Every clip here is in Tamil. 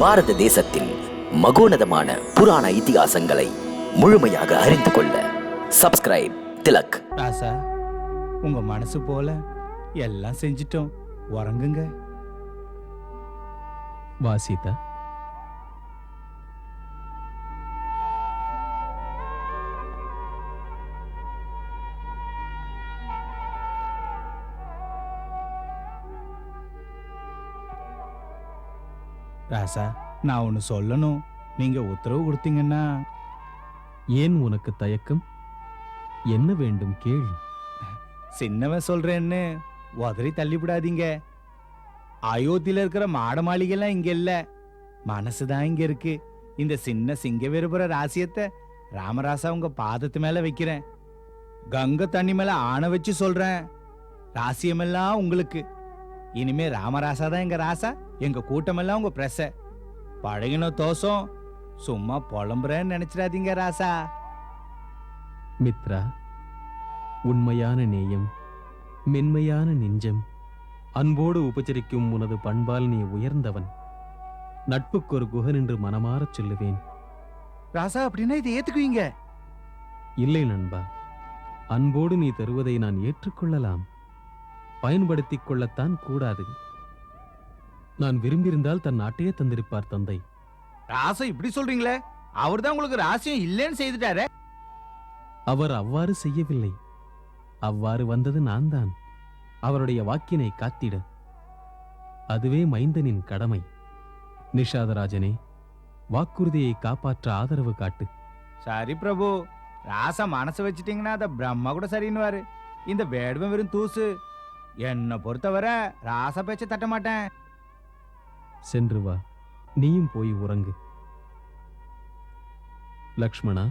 பாரத தேசத்தின் மகோனதமான புராண இதிகாசங்களை முழுமையாக அறிந்து கொள்ள சப்ஸ்கிரைப் திலக். ராசா, உங்க மனசு போல எல்லாம் செஞ்சிட்டோம், உறங்குங்க. வா சீதா. ராசா, நான் ஒன்னு சொல்லணும், நீங்க உத்தரவு கொடுத்தீங்கன்னா. ஏன் உனக்கு தயக்கம்? என்ன வேண்டும் கேள். சின்னவன் சொல்றேன்னு உதறி தள்ளிவிடாதீங்க. அயோத்தியில இருக்கிற மாட மாளிகைலாம் இங்க இல்ல, மனசுதான் இங்க இருக்கு. இந்த சின்ன சிங்க விரும்புற ராசியத்தை ராமராசா உங்க பாதத்து மேல வைக்கிறேன். கங்கை தண்ணி மேல ஆணை வச்சு சொல்றேன், ராசியமெல்லாம் உங்களுக்கு. இனிமே ராமராசா தான் எங்க ராசா, எங்க கூட்டமெல்லாம் உங்க பிரச. பழகின தோசம் சும்மா புலம்புறேன்னு நினைச்சிடாதீங்க ராசா. மித்ரா, உண்மையான நேயம், மென்மையான நெஞ்சம், அன்போடு உபச்சரிக்கும் உனது பண்பால் நீ உயர்ந்தவன். நட்புக்கு ஒரு குகன் என்று மனமாறச் சொல்லுவேன். ராசா, அப்படின்னா இதை ஏத்துக்குவீங்க? இல்லை நண்பா, அன்போடு நீ தருவதை நான் ஏற்றுக்கொள்ளலாம், பயன்படுத்திக் கொள்ளத்தான் கூடாது. நான் விரும்பியிருந்தால் தன் நாட்டையே தந்திருப்பார் தந்தை. ராசா, இப்படி சொல்றீங்களே? அவர் தான் உங்களுக்கு ராசியம் இல்லைன்னு செய்துட்டாரே. அவர் அவ்வாறு செய்யவில்லை, அவ்வாறு வந்தது நான் தான், அவருடைய வாக்கினை காத்திட. அதுவே மைந்தனின் கடமை. நிஷாதராஜனே, வாக்குறுதியை காப்பாற்ற ஆதரவு காட்டு. சரி பிரபு, ராசா மனசு வச்சிட்டீங்கன்னா அத பிரம்மா கூட சரின்னுவாரு. இந்த வேடுவன் வெறும் தூசு. என்ன பொறுத்தவரை ராசா பேச்ச தட்ட மாட்டேன். சென்று வா, நீயும் போய் உறங்கு. லக்ஷ்மணா,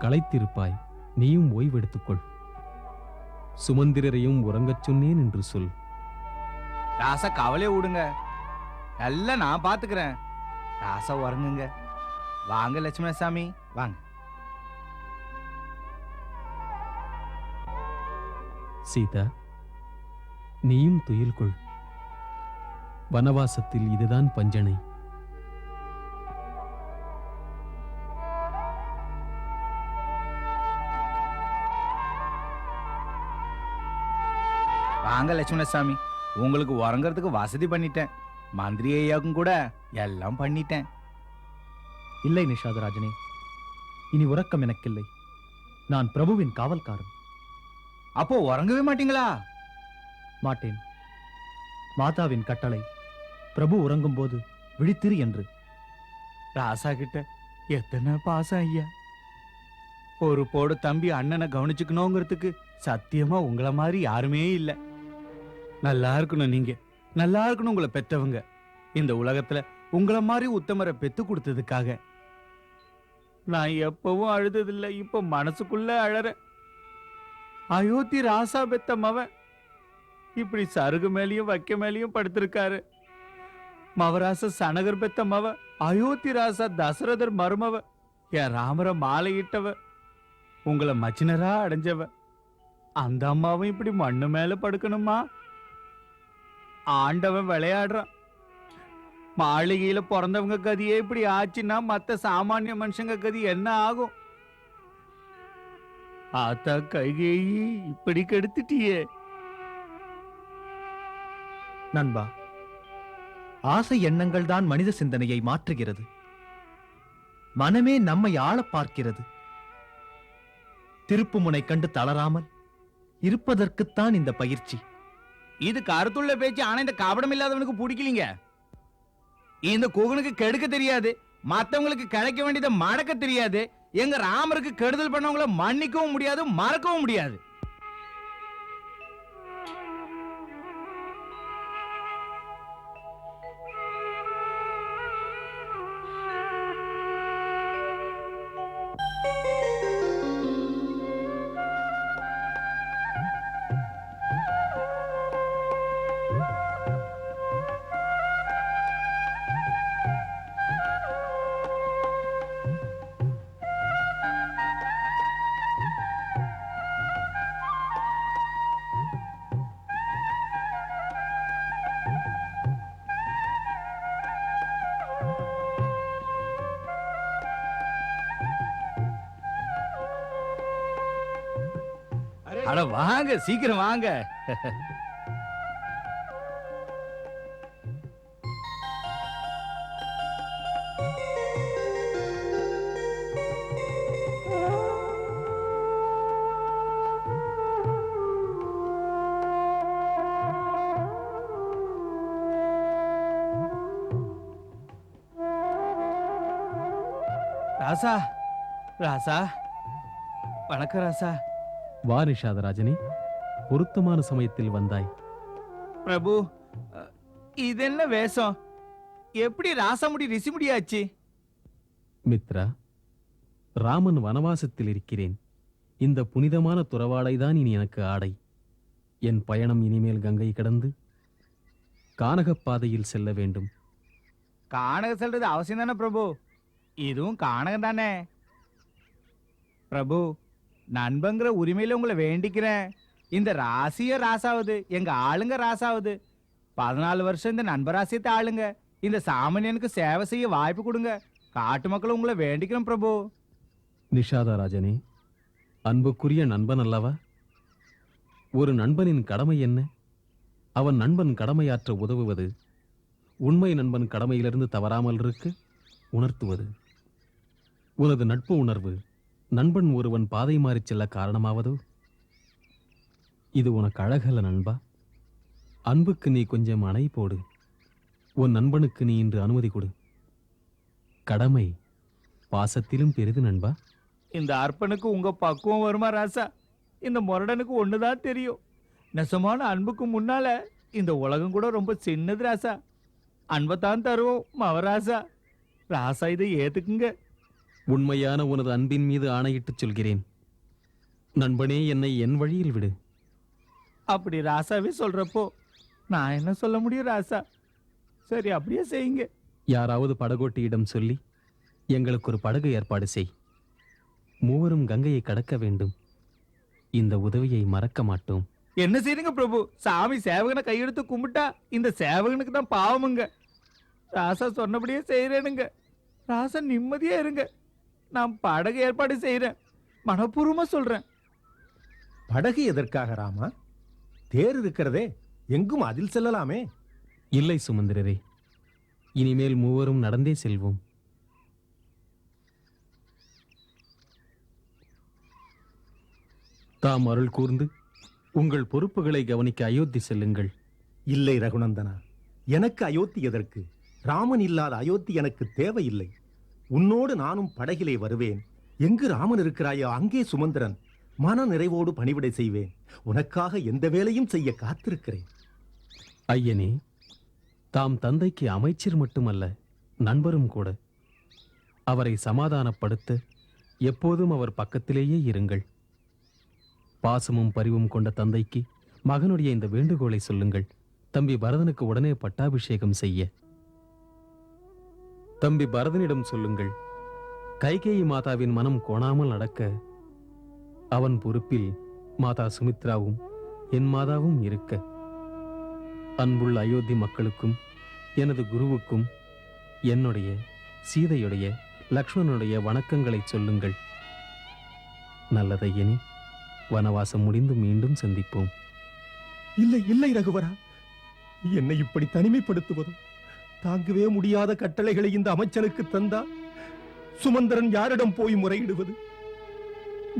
களைத்திருப்பாய், நீயும் ஓய்வெடுத்துக்கொள். சுமந்திரரையும் உறங்கச் சொன்னேன் என்று சொல். ராசா கவலைய விடுங்க, எல்லாம் நான் பாத்துக்கிறேன். ராசா உறங்குங்க. வாங்க லட்சுமணசாமி, வாங்க. சீதா, நீயும் துயில் கொள். வனவாசத்தில் இதுதான் பஞ்சனை. வாங்க லட்சுமணசாமி, உங்களுக்கு உறங்கறதுக்கு வசதி பண்ணிட்டேன். மந்திரி ஐயாவுக்கும் கூட எல்லாம் பண்ணிட்டேன். இல்லை நிஷாதராஜனே, இனி உறக்கம் எனக்கில்லை. நான் பிரபுவின் காவல்காரன். அப்போ உறங்கவே மாட்டீங்களா? மாட்டேன். மாதாவின் கட்டளை பிரபு உறங்கும் போது விழித்திரு என்று. ராசா கிட்ட எத்தனை பாசம் ஐயா. ஒரு போடு தம்பி அண்ணனை கவனிச்சுக்கணுங்கிறதுக்கு சத்தியமா உங்களை மாதிரி யாருமே இல்லை. நல்லா இருக்கணும் நீங்க, நல்லா இருக்கணும் உங்களை பெத்தவங்க. இந்த உலகத்துல உங்களை மாதிரி உத்தமரை பெத்து கொடுத்ததுக்காக. நான் எப்பவும் அழுததில்லை, இப்ப மனசுக்குள்ள அழற. அயோத்தி ராசா பெத்த மவன் இப்படி சருகு மேலையும் வைக்க மேலையும் படுத்திருக்காரு. மவராச சனகர் பெத்த மவ, அயோத்தி ராசா தசரதர் மருமவ, என் ராமர மாலையிட்டவ, உங்களை மச்சினரா அடைஞ்சவ. அந்த அம்மாவும் இப்படி மண்ணு மேல படுக்கணுமா? ஆண்டவன் விளையாடுறான். மாளிகையில பிறந்தவங்க கதியே இப்படி ஆச்சுன்னா மத்த சாமானிய மனுஷங்க கதி என்ன ஆகும்? ஆத்தா கைகேயி, இப்படி கெடுத்துட்டியே. நண்பா, ஆசை எண்ணங்கள் தான் மனித சிந்தனையை மாற்றுகிறது. மனமே நம்மை ஆள பார்க்கிறது. திருப்புமுனை கண்டு தளராமல் இருப்பதற்குத்தான் இந்த பயிற்சி. இது கருத்துள்ள பேச்சு. ஆனா இந்த கபடம் இல்லாதவனுக்கு பிடிக்கலீங்க. இந்த குகனுக்கு கெடுக்க தெரியாது, மத்தவங்களுக்கு கிடைக்க வேண்டியதை மடக்க தெரியாது. எங்க ராமருக்கு கெடுதல் பண்ணவங்கள மன்னிக்கவும் முடியாது, மறக்கவும் முடியாது. அட வாங்க, சீக்கிரம் வாங்க. ராசா, ராசா, வணக்கம் ராசா. வா நிஷாதராஜனே, பொருத்தமான சமயத்தில் வந்தாய். பிரபு, இது என்ன வேஷம்? எப்படி ராசமுடி ரிஷிமுடியாச்சு? மித்ரா, ராமன் வனவாசத்தில் இருக்கிறேன். இந்த புனிதமான துறவாடைதான் இனி எனக்கு ஆடை. என் பயணம் இனிமேல் கங்கை கடந்து கானகப் பாதையில் செல்ல வேண்டும். கானகம் செல்றது அவசியம் தானே பிரபு? இதுவும் கானகம் தானே பிரபு. நண்பங்கிற உரிமையில உங்களை வேண்டிக்கிறேன். இந்த ராசிய ராசாவது, எங்க ஆளுங்க ராசாவது. 14 வருஷம் இந்த நண்பராசியத்தை ஆளுங்க. இந்த சாமானியனுக்கு சேவை செய்ய வாய்ப்பு கொடுங்க. காட்டு மக்களும் உங்களை வேண்டிக்கிறோம் பிரபு. நிஷாதராஜனே, அன்புக்குரிய நண்பன் அல்லவா? ஒரு நண்பனின் கடமை என்ன? அவன் நண்பன் கடமையாற்ற உதவுவது, உண்மை நண்பன் கடமையிலிருந்து தவறாமல் இருக்க உணர்த்துவது. உனது நட்பு உணர்வு நண்பன் ஒருவன் பாதை மாறிச் செல்ல காரணமாவதோ? இது உனக்கு அழகல்ல நண்பா. அன்புக்கு நீ கொஞ்சம் அணை போடு. உன் நண்பனுக்கு நீ இன்று அனுமதி கொடு. கடமை பாசத்திலும் பெரிது நண்பா. இந்த அர்ப்பனுக்கு உங்க பக்குவம் வருமா ராசா? இந்த முரடனுக்கு ஒண்ணுதான் தெரியும். நெசமான அன்புக்கு முன்னால இந்த உலகம் கூட ரொம்ப சின்னது ராசா. அன்பைத்தான் தருவோம் மவராசா. ராசா இதை ஏத்துக்குங்க. உண்மையான உனது அன்பின் மீது ஆணையிட்டுச் சொல்கிறேன். நண்பனே, என்னை என் வழியில் விடு. அப்படி ராசாவே சொல்றப்போ நான் என்ன சொல்ல முடியும் ராசா? சரி, அப்படியே செய்யுங்க. யாராவது படகோட்டியிடம் சொல்லி எங்களுக்கு ஒரு படகு ஏற்பாடு செய். மூவரும் கங்கையை கடக்க வேண்டும். இந்த உதவியை மறக்க மாட்டோம். என்ன செய்யுங்க பிரபு? சாமி சேவகனை கையெடுத்து கும்பிட்டா இந்த சேவகனுக்கு தான் பாவமுங்க. ராசா சொன்னபடியே செய்யறேனுங்க. ராசா நிம்மதியா இருங்க. நான் படகு ஏற்பாடு செய்யறேன். மனப்பூர்வமா சொல்றேன். படகு எதற்காக ராமா? தேர் இருக்கிறதே, எங்கும் அதில் செல்லலாமே. இல்லை சுமந்திரரே, இனிமேல் மூவரும் நடந்தே செல்வோம். தாம் அருள் கூர்ந்து உங்கள் பொறுப்புகளை கவனிக்க அயோத்தி செல்லுங்கள். இல்லை ரகுநந்தனா, எனக்கு அயோத்தி எதற்கு? ராமன் இல்லாத அயோத்தி எனக்கு தேவையில்லை. உன்னோடு நானும் படகிலே வருவேன். எங்கு ராமன் இருக்கிறாயோ அங்கே சுமந்திரன். மன நிறைவோடு பணிவிடை செய்வேன். உனக்காக எந்த வேலையும் செய்ய காத்திருக்கிறேன். ஐயனே, தாம் தந்தைக்கு அமைச்சர் மட்டுமல்ல, நண்பரும் கூட. அவரை சமாதானப்படுத்த எப்போதும் அவர் பக்கத்திலேயே இருங்கள். பாசமும் பரிவும் கொண்ட தந்தைக்கு மகனுடைய இந்த வேண்டுகோளை சொல்லுங்கள். தம்பி பரதனுக்கு உடனே பட்டாபிஷேகம் செய்ய. தம்பி பரதனிடம் சொல்லுங்கள், கைகேயி மாதாவின் மனம் கோணாமல் நடக்க அவன் பொறுப்பில் மாதா சுமித்ராவும் என் மாதாவும் இருக்க. அன்புள்ள அயோத்தி மக்களுக்கும் எனது குருவுக்கும் என்னுடைய, சீதையுடைய, லக்ஷ்மணனுடைய வணக்கங்களை சொல்லுங்கள். நல்லதையனி, வனவாசம் முடிந்து மீண்டும் சந்திப்போம். இல்லை இல்லை ரகுவரா, என்னை இப்படி தனிமைப்படுத்துவதும் தாங்கவே முடியாத கட்டளைகளை இந்த அமைச்சனுக்கு தந்தா சுமந்திரன் யாரிடம் போய் முறையிடுவது?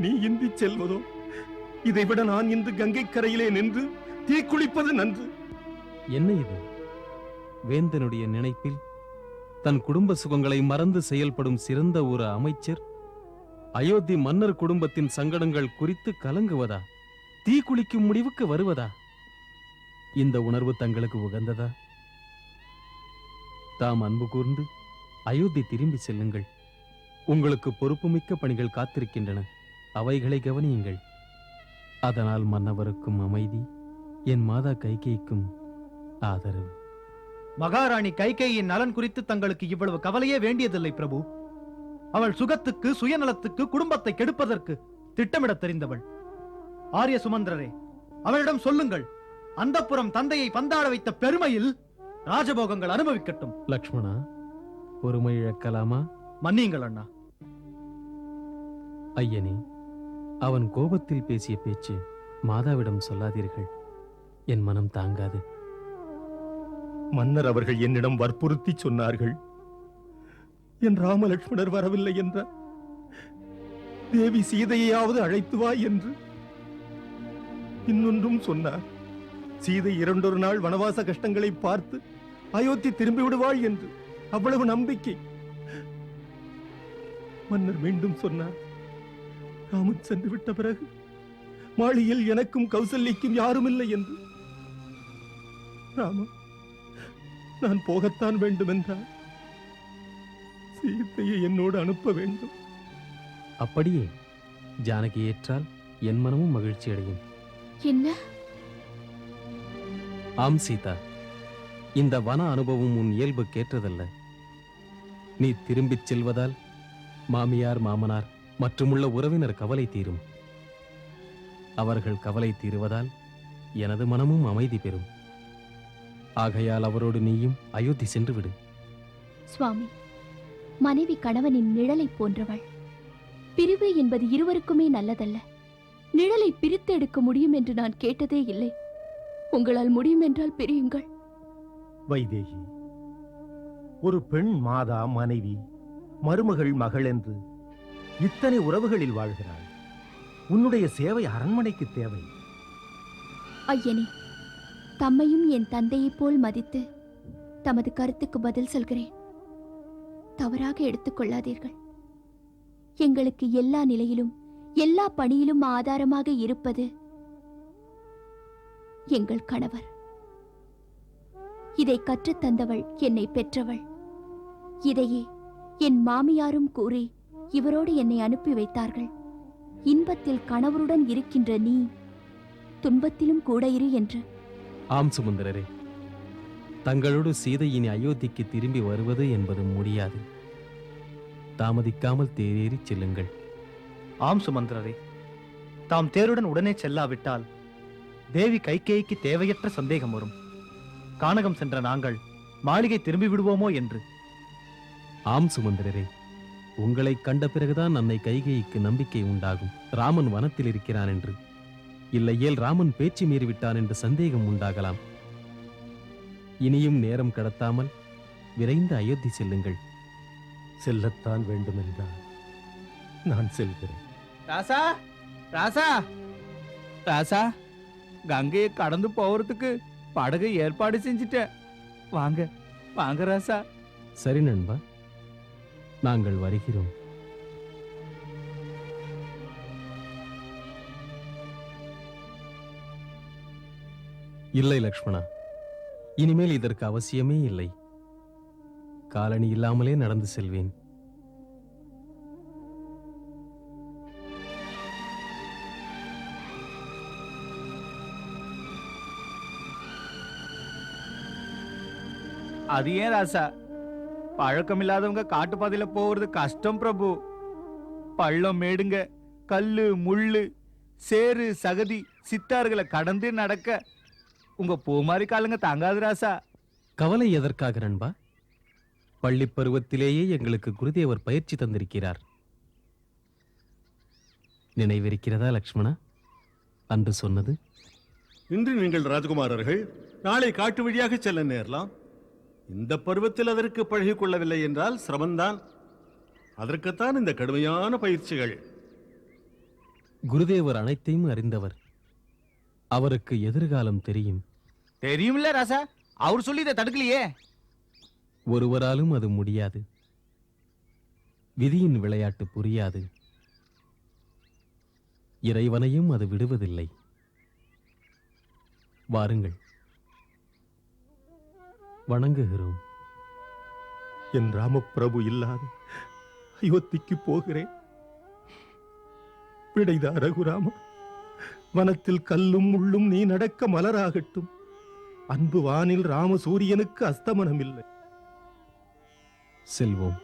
நீ இந்தி செல்வதோ? இதைவிட நான் இன்று கங்கை கரையிலே நின்று தீக்குளிப்பது நன்று. என்ன இது? வேந்தனுடைய நினைப்பில் தன் குடும்ப சுகங்களை மறந்து செயல்படும் சிறந்த ஒரு அமைச்சர் அயோத்தி மன்னர் குடும்பத்தின் சங்கடங்கள் குறித்து கலங்குவதா? தீக்குளிக்கும் முடிவுக்கு வருவதா? இந்த உணர்வு தங்களுக்கு உகந்ததா? தாம் அன்பு கூர்ந்து அயோத்தி திரும்பி செல்லுங்கள். உங்களுக்கு பொறுப்புமிக்க பணிகள் காத்திருக்கின்றன. அவைகளை கவனியுங்கள். அதனால் மன்னவருக்கும் அமைதி, என் மாதா கைகேயிக்கும் ஆதரவு. மகாராணி கைகேயின் நலன் குறித்து தங்களுக்கு இவ்வளவு கவலையே வேண்டியதில்லை பிரபு. அவள் சுகத்துக்கு, சுயநலத்துக்கு, குடும்பத்தை கெடுப்பதற்கு திட்டமிட தெரிந்தவள். ஆரிய சுமந்திரரே, அவளிடம் சொல்லுங்கள், அந்தப்புறம் தந்தையை பந்தாட வைத்த பெருமையில் ராஜபோகங்கள் அனுபவிக்கட்டும். லக்ஷ்மணா, பொறுமை இழக்கலாமா? மன்னியுங்கள் அண்ணா. ஐயனே, அவன் கோபத்தில் பேசிய பேச்சு மாதாவிடம் சொல்லாதீர்கள், என் மனம் தாங்காது. மன்னர் அவர்கள் என்னிடம் வற்புறுத்தி சொன்னார்கள். என் ராமலட்சுமணர் வரவில்லை என்றார். தேவி சீதையாவது அழைத்து வா என்று. இன்னொன்றும் சொன்னார். சீதை 2 நாள் வனவாச கஷ்டங்களை பார்த்து அயோத்தி திரும்பி விடுவாள் என்று. அவ்வளவு நம்பிக்கை. மன்னர் மீண்டும் சொன்னார், ராமன் சென்று விட்ட பிறகு மாளிகையில் எனக்கும் கௌசல்யக்கும் யாரும் இல்லை என்று. ராமன், நான் போகத்தான் வேண்டும் என்றார். சீதையை என்னோடு அனுப்ப வேண்டும். அப்படியே ஜானகி ஏற்றால் என் மனமும் மகிழ்ச்சி அடையும். என்ன? ஆம் சீதா, இந்த வன அனுபவம் உன் இயல்புக்கேற்றதல்ல. நீ திரும்பிச் செல்வதால் மாமியார், மாமனார் மற்றுமுள்ள உறவினர் கவலை தீரும். அவர்கள் கவலை தீருவதால் எனது மனமும் அமைதி பெறும். ஆகையால் அவரோடு நீயும் அயோத்தி சென்று விடு. சுவாமி, மனைவி கணவனின் நிழலை போன்றவள். பிரிவு என்பது இருவருக்குமே நல்லதல்ல. நிழலை பிரித்து எடுக்க முடியும் என்று நான் கேட்டதே இல்லை. உங்களால் முடியும் என்றால் பிரியுங்கள். வைதேகி, ஒரு பெண் மாதா, மனைவி, மருமகள், மகள் என்று இத்தனை உறவுகளில் வாழ்கிறாள். உன்னுடைய சேவை அரண்மனைக்கு தேவை. ஐயனே, தம்மையும் என் தந்தையைப் போல் மதித்து தமது கருத்துக்கு பதில் சொல்கிறேன். தவறாக எடுத்துக்கொள்ளாதீர்கள். எங்களுக்கு எல்லா நிலையிலும் எல்லா பணியிலும் ஆதாரமாக இருப்பது எங்கள் கணவர். இதை கற்றுத்தந்தவள் என்னை பெற்றவள். இதையே என் மாமியாரும் கூறி இவரோடு என்னை அனுப்பி வைத்தார்கள். இன்பத்தில் கணவருடன் இருக்கின்ற நீ துன்பத்திலும் கூட இரு என்று. ஆம் சுமந்திரரே, தங்களோடு சீதை இனி அயோத்திக்கு திரும்பி வருவது என்பது முடியாது. தாமதிக்காமல் தேரேறி செல்லுங்கள். ஆம் சுமந்திரரே, தாம் தேருடன் உடனே செல்லாவிட்டால் தேவி கைகேயிக்கு தேவையற்ற சந்தேகம் வரும். கானகம் சென்ற நாங்கள் மாளிகை திரும்பி விடுவோமோ என்று. ஆம் சுமந்திரரே, உங்களை கண்ட பிறகுதான் அன்னை கைகேயிக்கு நம்பிக்கை உண்டாகும். ராமன் வனத்தில் இருக்கிறான் என்று, இல்லையேல் ராமன் பேச்சு மீறிவிட்டான் என்று சந்தேகம் உண்டாகலாம். இனியும் நேரம் கடத்தாமல் விரைந்து அயோத்தி செல்லுங்கள். செல்லத்தான் வேண்டும் என்றால் நான் செல்கிறேன். ராசா, ராசா, ராசா, கங்கையை கடந்து போறதுக்கு படகு ஏற்பாடு செஞ்சுட்டேன். வாங்க, வாங்க ராசா. சரி நண்பா, நாங்கள் வருகிறோம். இல்லை லக்ஷ்மணா, இனிமேல் இதற்கு அவசியமே இல்லை. காலணி இல்லாமலே நடந்து செல்வேன். அது ஏன் ராசா, பழக்கம் இல்லாதவங்க காட்டு பாதையில போறது கஷ்டம் பிரபு. பள்ளம், மேடுங்க, கல்லு, முள்ளு, சேறு, சகதி, சித்தார்களை கடந்து நடக்க உங்க பூமாரி காலுங்க தாங்காது ராசா. கவலை எதற்காக நண்பா? பள்ளிப் பருவத்திலேயே எங்களுக்கு குருதேவர் பயிற்சி தந்திருக்கிறார். நினைவிருக்கிறதா லக்ஷ்மணா, அன்று சொன்னது? இன்று நீங்கள் ராஜகுமாரர்கள் நாளை காட்டு வழியாக செல்ல நேரலாம். இந்த பருவத்தில் அதற்கு பழகிக் கொள்ளவில்லை என்றால் சிரமம்தான். அதற்குத்தான் இந்த கடுமையான பயிற்சிகள். குருதேவர் அனைத்தையும் அறிந்தவர். அவருக்கு எதிர்காலம் தெரியும். தெரியும்ல ராசா, அவர் சொல்லி இதை தடுக்கலையே. ஒருவராலும் அது முடியாது. விதியின் விளையாட்டு புரியாது. இறைவனையும் அது விடுவதில்லை. வாருங்கள், வணங்குகிறோம். என் ராமபிரபு இல்லாத அயோத்திக்கு போகிறேன். விடைதா ரகுராமா. வனத்தில் கல்லும் முள்ளும் நீ நடக்க மலராகட்டும். அன்பு வானில் ராமசூரியனுக்கு அஸ்தமனம் இல்லை. செல்வோம்.